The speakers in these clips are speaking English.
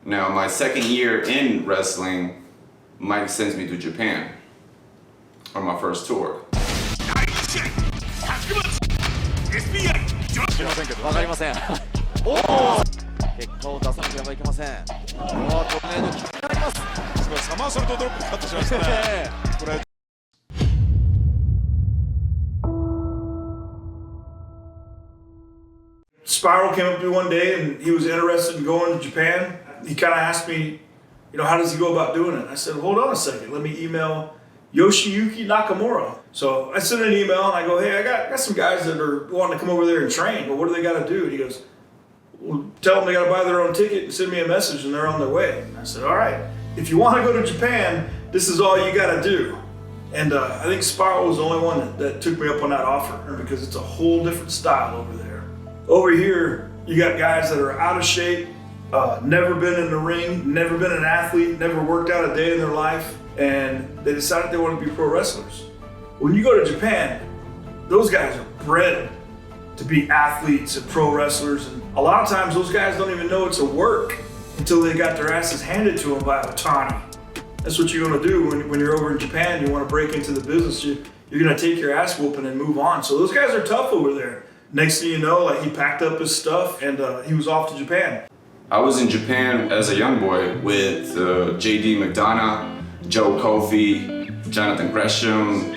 Now, my second year in wrestling, Mike sends me to Japan on my first tour. わかりません。おお。結果を出さなければいけません。おお、トルネードキックになります。すごいサマーソルトドロップカットしましたね。これ Spiral came up to me one day and he was interested in going to Japan. He kind of asked me, you know, how does he go about doing it? I said, hold on a second, let me email Yoshiyuki Nakamura. So I sent an email and I go, hey, I got some guys that are wanting to come over there and train, but what do they got to do? And he goes, well, tell them they got to buy their own ticket and send me a message and they're on their way. And I said, all right, if you want to go to Japan, this is all you got to do. And I think Spiral was the only one that took me up on that offer because it's a whole different style over there. Over here, you got guys that are out of shape, never been in the ring, never been an athlete, never worked out a day in their life, and they decided they want to be pro wrestlers. When you go to Japan, those guys are bred to be athletes and pro wrestlers, and a lot of times those guys don't even know it's a work until they got their asses handed to them by Otani. That's what you're going to do when you're over in Japan. You want to break into the business, you're going to take your ass whooping and move on. So those guys are tough over there. Next thing you know, like he packed up his stuff and he was off to Japan. I was in Japan as a young boy with J.D. McDonough, Joe Kofi, Jonathan Gresham,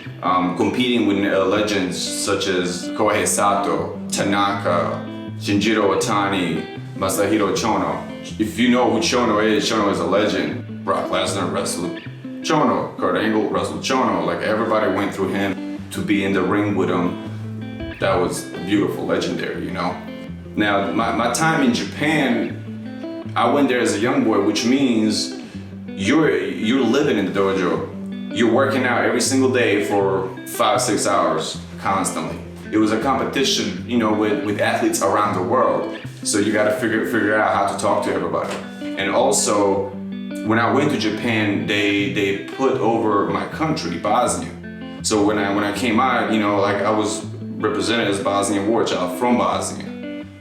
competing with legends such as Kohei Sato, Tanaka, Shinjiro Otani, Masahiro Chono. If you know who Chono is a legend. Brock Lesnar wrestled Chono, Kurt Angle wrestled Chono. Like everybody went through him to be in the ring with him. That was beautiful, legendary, you know. Now, my time in Japan, I went there as a young boy, which means you're living in the dojo. You're working out every single day for 5-6 hours constantly. It was a competition, you know, with athletes around the world. So you got to figure out how to talk to everybody. And also, when I went to Japan, they put over my country, Bosnia. So when I came out, you know, like I was represented as Bosnian Warchild from Bosnia,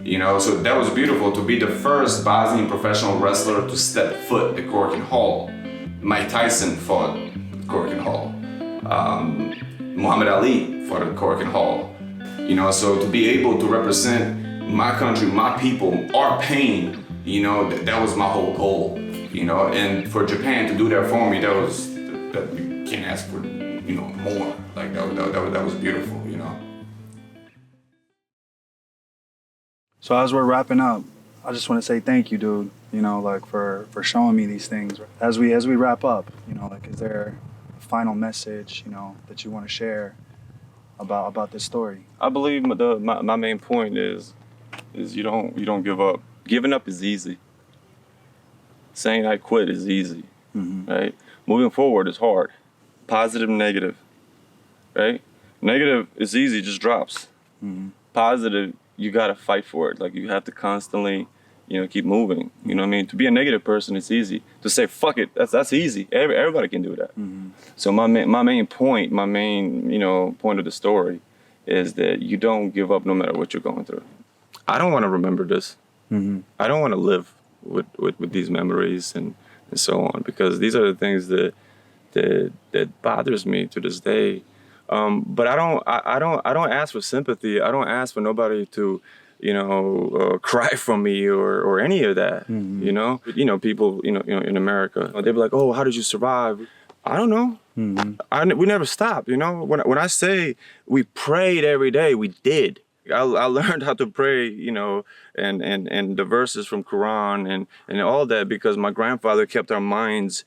you know, so that was beautiful to be the first Bosnian professional wrestler to step foot at Corkin Hall. Mike Tyson fought at Corkin Hall. Muhammad Ali fought at Corkin Hall. You know, so to be able to represent my country, my people, our pain, you know, that was my whole goal, you know, and for Japan to do that for me, that you can't ask for, you know, more. Like that was beautiful, you know. So as we're wrapping up, I just want to say thank you, dude. You know, like for showing me these things. As we wrap up, you know, like is there a final message, you know, that you want to share about this story? I believe my main point is you don't give up. Giving up is easy. Saying I quit is easy, right? Moving forward is hard. Positive, negative, right? Negative is easy, just drops. Positive, you gotta fight for it. Like you have to constantly, you know, keep moving. You know what I mean? To be a negative person, it's easy. To say fuck it, that's easy. Everybody can do that. So my main point, you know, point of the story, is that you don't give up no matter what you're going through. I don't want to remember this. I don't want to live with these memories and so on, because these are the things that bothers me to this day. But I don't ask for sympathy. I don't ask for nobody to, you know, cry for me or any of that. You know, people, you know, in America, they'd be like, "Oh, how did you survive?" I don't know. We never stopped. You know, when I say we prayed every day, we did. I learned how to pray, you know, and the verses from Quran and all that because my grandfather kept our minds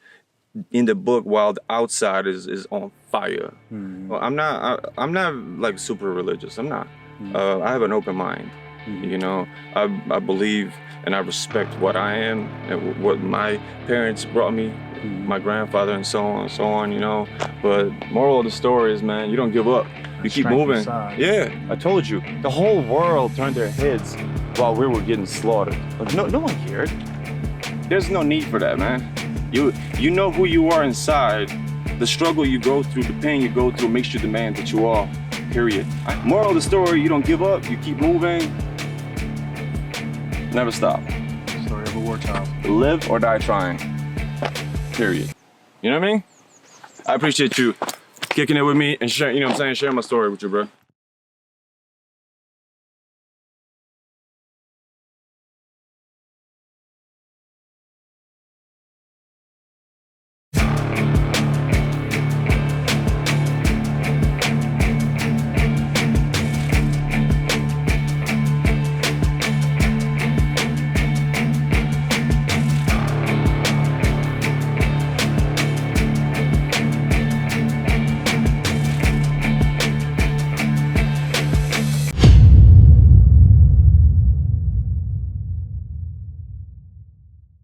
in the book while the outside is on fire. Well, I'm not like super religious. I'm not. I have an open mind. You know, I believe and I respect what I am and what my parents brought me, my grandfather and so on, you know. But moral of the story is, man, you don't give up. You keep moving. Yeah, I told you. The whole world turned their heads while we were getting slaughtered. But no one cared. There's no need for that, man. You know who you are inside. The struggle you go through, the pain you go through makes you the man that you are, period. Moral of the story, you don't give up, you keep moving. Never stop. Story of a war child. Live or die trying. Period. You know what I mean? I appreciate you kicking it with me and sharing, you know what I'm saying, sharing my story with you, bro.